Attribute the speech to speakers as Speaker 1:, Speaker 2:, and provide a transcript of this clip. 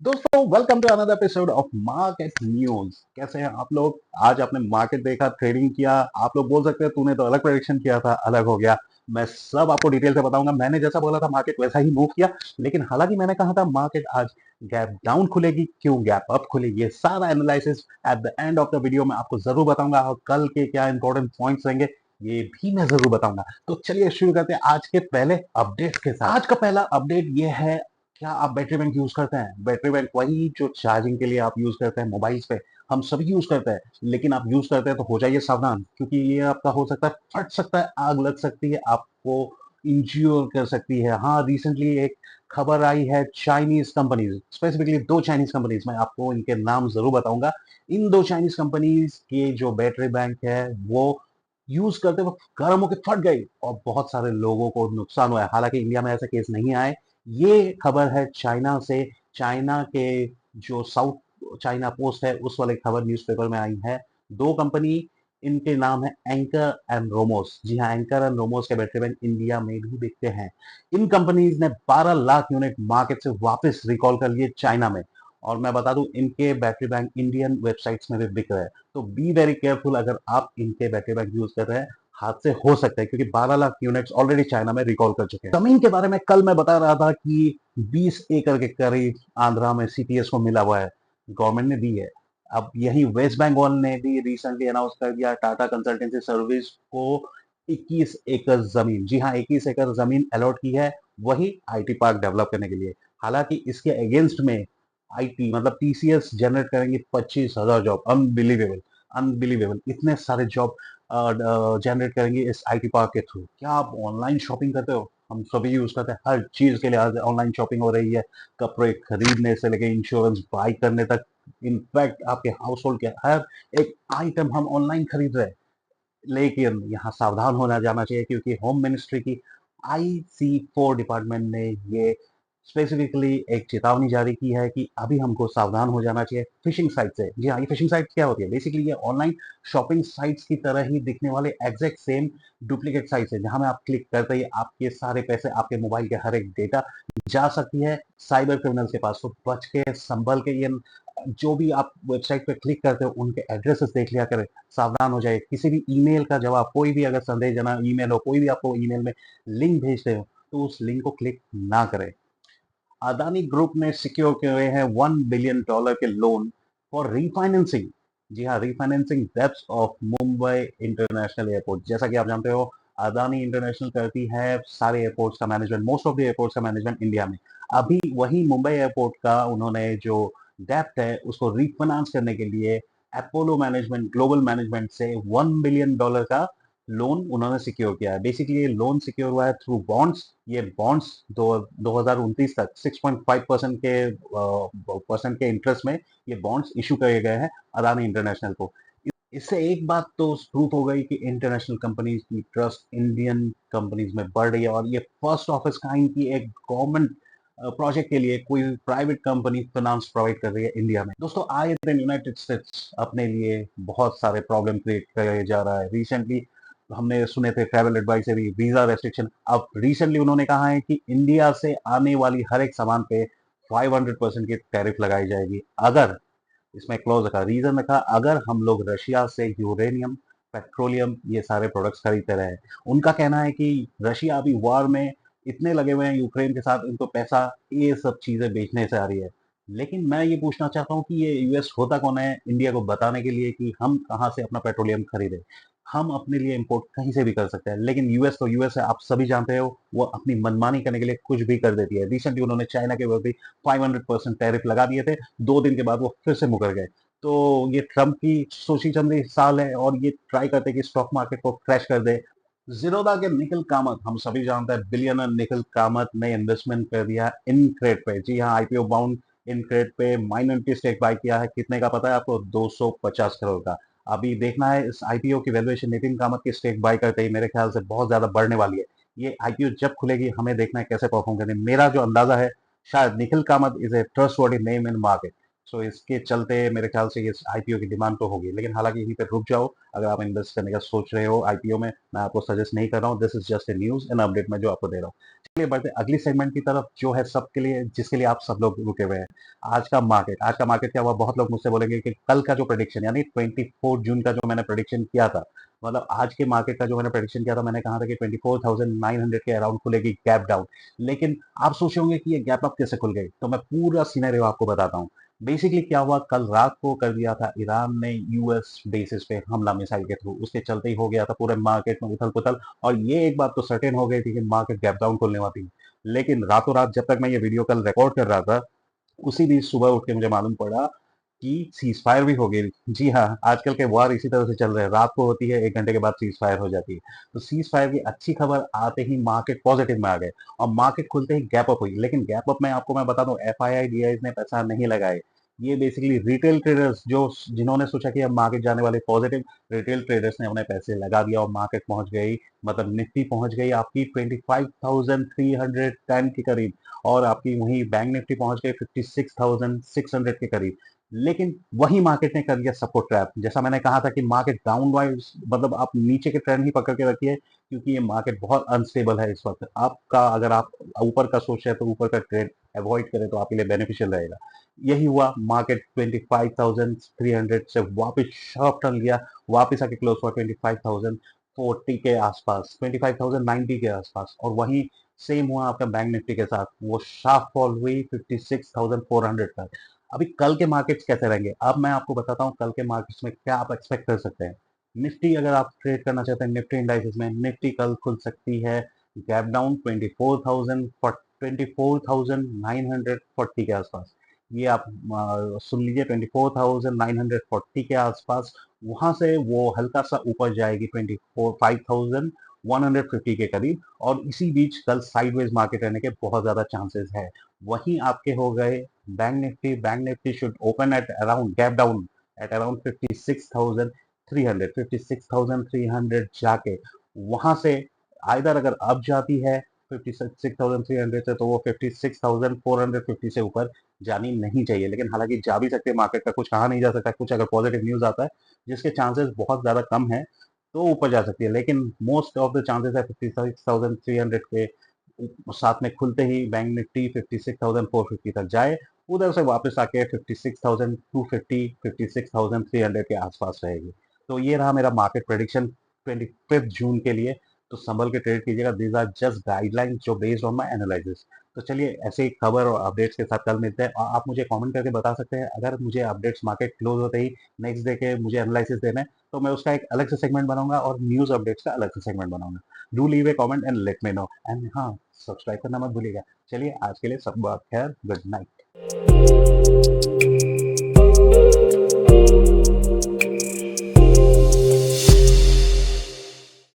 Speaker 1: दोस्तों welcome to another episode of market news. कैसे हैं आप लोग? आज आपने मार्केट देखा, ट्रेडिंग किया। आप लोग बोल सकते हैं तूने तो अलग प्रेडिक्शन किया था, अलग हो गया। मैं सब आपको डिटेल से बताऊंगा। मैंने जैसा बोला था मार्केट वैसा ही मूव किया। लेकिन हालांकि मैंने कहा था मार्केट आज गैप डाउन खुलेगी, क्यों गैप अप खुलेगी, ये सारा analysis at the end of the video में आपको जरूर बताऊंगा। और कल के क्या इंपॉर्टेंट पॉइंट्स रहेंगे ये भी मैं जरूर बताऊंगा। तो चलिए शुरू करते हैं आज के पहले अपडेट के साथ। आज का पहला अपडेट ये है, क्या आप बैटरी बैंक यूज करते हैं? बैटरी बैंक वही जो चार्जिंग के लिए आप यूज करते हैं मोबाइल्स पे, हम सभी यूज करते हैं। लेकिन आप यूज करते हैं तो हो जाइए सावधान, क्योंकि ये आपका हो सकता है फट सकता है, आग लग सकती है, आपको इंज्योर कर सकती है। हाँ, रिसेंटली एक खबर आई है चाइनीज कंपनीज, स्पेसिफिकली दो चाइनीज कंपनीज, मैं आपको इनके नाम जरूर बताऊंगा। इन दो चाइनीज कंपनीज के जो बैटरी बैंक है वो यूज करते वक्त गर्म होकर फट गई और बहुत सारे लोगों को नुकसान हुआ है। हालांकि इंडिया में ऐसा केस नहीं आए। ये खबर है चाइना से। चाइना के जो साउथ चाइना पोस्ट है उस वाले खबर न्यूज़पेपर में आई है। दो कंपनी, इनके नाम है एंकर एंड रोमोस। जी हाँ, एंकर एंड रोमोस के बैटरी बैंक इंडिया में भी बिकते हैं। इन कंपनीज ने 12 लाख यूनिट मार्केट से वापस रिकॉल कर लिए चाइना में। और मैं बता दूं, इनके बैटरी बैंक इंडियन वेबसाइट्स में भी बिक रहे हैं। तो बी वेरी केयरफुल अगर आप इनके बैटरी बैंक यूज कर रहे हैं। हाथ से हो सकता है, क्योंकि 12 लाख यूनिट्स ऑलरेडी चाइना में रिकॉल कर चुके हैं। जमीन के बारे में कल मैं बता रहा था कि 20 एकड़ के करीब आंध्रा में सीटीएस को मिला हुआ है, गवर्नमेंट ने दी है। अब यही वेस्ट बंगाल ने भी रिसेंटली अनाउंस कर दिया, टाटा कंसल्टेंसी सर्विस को 21 एकड़ जमीन, जी हाँ 21 एकड़ जमीन अलॉट की है, वही आईटी पार्क डेवलप करने के लिए। हालांकि इसके अगेंस्ट में आईटी मतलब टीसीएस जनरेट करेंगे 25,000 जॉब। अनबिलीवेबल, अनबिलीवेबल, इतने सारे जॉब जनरेट करेंगे इस आईटी पार्क के थ्रू। क्या आप ऑनलाइन शॉपिंग करते हो? हम सभी यूज करते हैं, हर चीज के लिए आज ऑनलाइन शॉपिंग हो रही है। कपड़े खरीदने से लेकर इंश्योरेंस बाई करने तक, इनफैक्ट आपके हाउस होल्ड के हर एक आइटम हम ऑनलाइन खरीद रहे हैं। लेकिन यहाँ सावधान होना जाना चाहिए, क्योंकि होम मिनिस्ट्री की IC4 डिपार्टमेंट ने ये स्पेसिफिकली एक चेतावनी जारी की है कि अभी हमको सावधान हो जाना चाहिए फिशिंग साइट से। जी हाँ, ये फिशिंग साइट क्या होती है? बेसिकली ये ऑनलाइन शॉपिंग साइट्स की तरह ही दिखने वाले एग्जैक्ट सेम डुप्लीकेट साइट्स है, जहां में आप क्लिक करते ही आपके सारे पैसे, आपके मोबाइल के हर एक डेटा जा सकती है साइबर क्रिमिनल्स के पास। तो बच के संभल के, ये जो भी आप वेबसाइट पे क्लिक करते हो उनके एड्रेसेस देख लिया करें, सावधान हो जाए। किसी भी ईमेल का जवाब, कोई भी अगर संदेहजनक ईमेल हो, कोई भी आपको ईमेल में लिंक भेजते हो तो उस लिंक को क्लिक ना करें। अदानी ग्रुप ने सिक्योर किए हैं $1 बिलियन के लोन फॉर रीफाइनेंसिंग। जी हाँ, refinancing debts of Mumbai international airport. जैसा कि आप जानते हो, अदानी इंटरनेशनल करती है सारे एयरपोर्ट्स का management, most of the airports का मैनेजमेंट इंडिया में। अभी वही मुंबई एयरपोर्ट का उन्होंने जो डेप्ट है उसको रीफाइनेंस करने के लिए अपोलो मैनेजमेंट, ग्लोबल मैनेजमेंट से $1 बिलियन का लोन उन्होंने सिक्योर किया है। बेसिकली ये लोन सिक्योर हुआ है थ्रू बॉन्ड्स। ये बॉन्ड्स 2029 तक 6.5% के इंटरेस्ट में ये बॉन्ड्स इशू किए गए हैं अदानी इंटरनेशनल को। इससे एक बात तो प्रूफ हो गई कि इंटरनेशनल कंपनीज की ट्रस्ट इंडियन कंपनीज में बढ़ रही है, और ये फर्स्ट ऑफिस काइंड की एक गवर्नमेंट प्रोजेक्ट के लिए कोई प्राइवेट कंपनी फाइनेंस प्रोवाइड कर रही है इंडिया में। दोस्तों, आए दिन यूनाइटेड स्टेट्स अपने लिए बहुत सारे प्रॉब्लम क्रिएट करे जा रहा है। रिसेंटली हमने सुने थे ट्रैवल एडवाइजरी, वीजा रेस्ट्रिक्शन। अब रिसेंटली उन्होंने कहा है कि इंडिया से आने वाली हर एक सामान पे 500% की टैरिफ लगाई जाएगी, अगर इसमें क्लोज रखा, रीजन रखा, अगर हम लोग रशिया से यूरेनियम, पेट्रोलियम, ये सारे प्रोडक्ट्स खरीदते रहे। उनका कहना है कि रशिया अभी वॉर में इतने लगे हुए हैं यूक्रेन के साथ, इनको पैसा ये सब चीजें बेचने से आ रही है। लेकिन मैं ये पूछना चाहता हूँ कि ये यूएस होता कौन है इंडिया को बताने के लिए कि हम कहाँ से अपना पेट्रोलियम खरीदे? हम अपने लिए इंपोर्ट कहीं से भी कर सकते हैं, लेकिन यूएस तो यूएस है, आप सभी जानते हो, वो अपनी मनमानी करने के लिए कुछ भी कर देती है। रिसेंटली उन्होंने चाइना के ऊपर भी 500% टैरिफ लगा दिए थे, 2 दिन के बाद वो फिर से मुकर गए। तो ये ट्रम्प की सोची समझी साल है, और ये ट्राई करते हैं कि स्टॉक मार्केट को क्रैश कर दे। जीरोधा के निखिल कामत, हम सभी जानते हैं बिलियनर निखिल कामत ने इन्वेस्टमेंट कर दिया इनक्रेड पे। जी हाँ, आईपीओ बाउंड इनक्रेड पे माइनॉरिटी स्टेक बाय किया है। कितने का पता है आपको? 250 करोड़ का। अभी देखना है इस आईपीओ की वैल्यूएशन नितिन कामत की स्टेक बाय करते ही मेरे ख्याल से बहुत ज्यादा बढ़ने वाली है। ये आईपीओ जब खुलेगी हमें देखना है कैसे परफॉर्म करें। मेरा जो अंदाजा है, शायद Nikhil Kamath is a trustworthy name in market. So इसके चलते मेरे ख्याल से ये आईपीओ की डिमांड तो होगी, लेकिन हालांकि यहीं पे रुक जाओ। अगर आप इन्वेस्ट करने का सोच रहे हो आईपीओ में, मैं आपको सजेस्ट नहीं कर रहा हूँ। This is just a news and update मैं जो आपको दे रहा हूँ। चलिए बढ़ते अगली सेगमेंट की तरफ, जो है सबके लिए, जिसके लिए आप सब लोग रुके हुए हैं। आज का मार्केट क्या हुआ, बहुत लोग मुझसे बोलेंगे कि कल का जो प्रेडिक्शन यानी 24 जून का जो मैंने प्रेडिक्शन किया था, मतलब आज के मार्केट का जो मैंने प्रेडिक्शन किया था, मैंने कहा था कि 24,900 के अराउंड खुलेगी गैप डाउन। लेकिन आप सोच रहे होंगे कि ये गैप अप कैसे खुल गई, तो मैं पूरा सिनेरियो आपको बताता हूँ। बेसिकली क्या हुआ, कल रात को कर दिया था ईरान ने यूएस बेसिस पे हमला मिसाइल के थ्रू, उसके चलते ही हो गया था पूरे मार्केट में उथल पुथल। और ये एक बात तो सर्टेन हो गई थी कि मार्केट गैप डाउन खोलने वाली है। लेकिन रातों रात जब तक मैं ये वीडियो कल रिकॉर्ड कर रहा था, उसी बीच सुबह उठ के मुझे मालूम पड़ा कि सीज फायर भी हो गई। जी हाँ, आजकल के वार इसी तरह से चल रहे हैं, रात को होती है, 1 घंटे के बाद सीज फायर हो जाती है। तो सीज फायर की अच्छी खबर आते ही मार्केट पॉजिटिव में आ गए, और मार्केट खुलते ही गैप अप हुई। लेकिन गैप अप में आपको मैं बता दूं, F I I D I ने पैसा नहीं लगाए। ये बेसिकली रिटेल ट्रेडर्स जो जिन्होंने सोचा कि अब मार्केट जाने वाले पॉजिटिव, रिटेल ट्रेडर्स ने अपने पैसे लगा दिया, और मार्केट पहुंच गई, मतलब निफ्टी पहुंच गई आपकी 25,310 के करीब, और आपकी वहीं बैंक निफ्टी पहुंच गई 56,600 के करीब। लेकिन वही मार्केट ने कर दिया सपोर्ट ट्रैप। जैसा मैंने कहा था कि मार्केट डाउन वाइज, मतलब आप नीचे के ट्रेंड ही पकड़ के रखिए, क्योंकि ये मार्केट बहुत अनस्टेबल है इस वक्त। आपका अगर आप ऊपर का सोच रहे हैं तो ऊपर का ट्रेंड अवॉइड करें तो आपके लिए बेनिफिशियल रहेगा। यही हुआ, मार्केट 25,300 से वापस शॉर्प टर्न लिया, वापस आके क्लोज हुआ 25,040 के आसपास, 25,090 के आसपास। और वहीं सेम हुआ आपका बैंक निफ्टी के साथ, वो शार्प फॉल हुई 56,400 तक। अभी कल के मार्केट्स कैसे रहेंगे, अब मैं आपको बताता हूँ कल के मार्केट्स में क्या आप एक्सपेक्ट कर सकते हैं। निफ्टी अगर आप ट्रेड करना चाहते हैं निफ्टी इंडाइसेस में, निफ्टी कल खुल सकती है गैप डाउन 24,940 के आसपास। ये आप सुन लीजिए, 24,940 के आसपास। वहां से वो हल्का सा ऊपर जाएगी 25,150 के करीब, और इसी बीच कल साइडवेज मार्केट रहने के बहुत ज्यादा चांसेस है। वहीं आपके हो गए bank Nifty should open at around gap down at around 56,300 जाके, वहां से आइदर अगर अब जाती है 56,300 से, तो वो 56,450 से ऊपर जानी नहीं चाहिए। लेकिन हालांकि जा भी सकते हैं, मार्केट का कुछ कहा नहीं जा सकता, कुछ अगर पॉजिटिव न्यूज आता है जिसके चांसेस बहुत ज्यादा कम है, तो ऊपर जा सकती है। लेकिन मोस्ट ऑफ द चांसेस है 56,300 के साथ में खुलते ही बैंक निफ्टी 56,450 तक जाए, उधर से वापस आके 56,250 56,300 के आसपास रहेगी। तो ये रहा मेरा मार्केट प्रेडिक्शन 25 जून के लिए। तो संभल के ट्रेड कीजिएगा, दीज आर जस्ट गाइडलाइंस जो बेस्ड ऑन माई एनालिसिस। तो चलिए ऐसे ही खबर और अपडेट्स के साथ कल मिलते हैं, और आप मुझे कमेंट करके बता सकते हैं अगर मुझे अपडेट्स मार्केट क्लोज होते ही नेक्स्ट डे के मुझे एनालिसिस देना है, तो मैं उसका एक अलग से सेगमेंट बनाऊंगा, और न्यूज अपडेट्स का अलग से सेगमेंट बनाऊंगा। Do leave A comment and let me know, and हाँ, सब्सक्राइब करना मत भूलिएगा। चलिए आज के लिए सब बात खैर, गुड नाइट।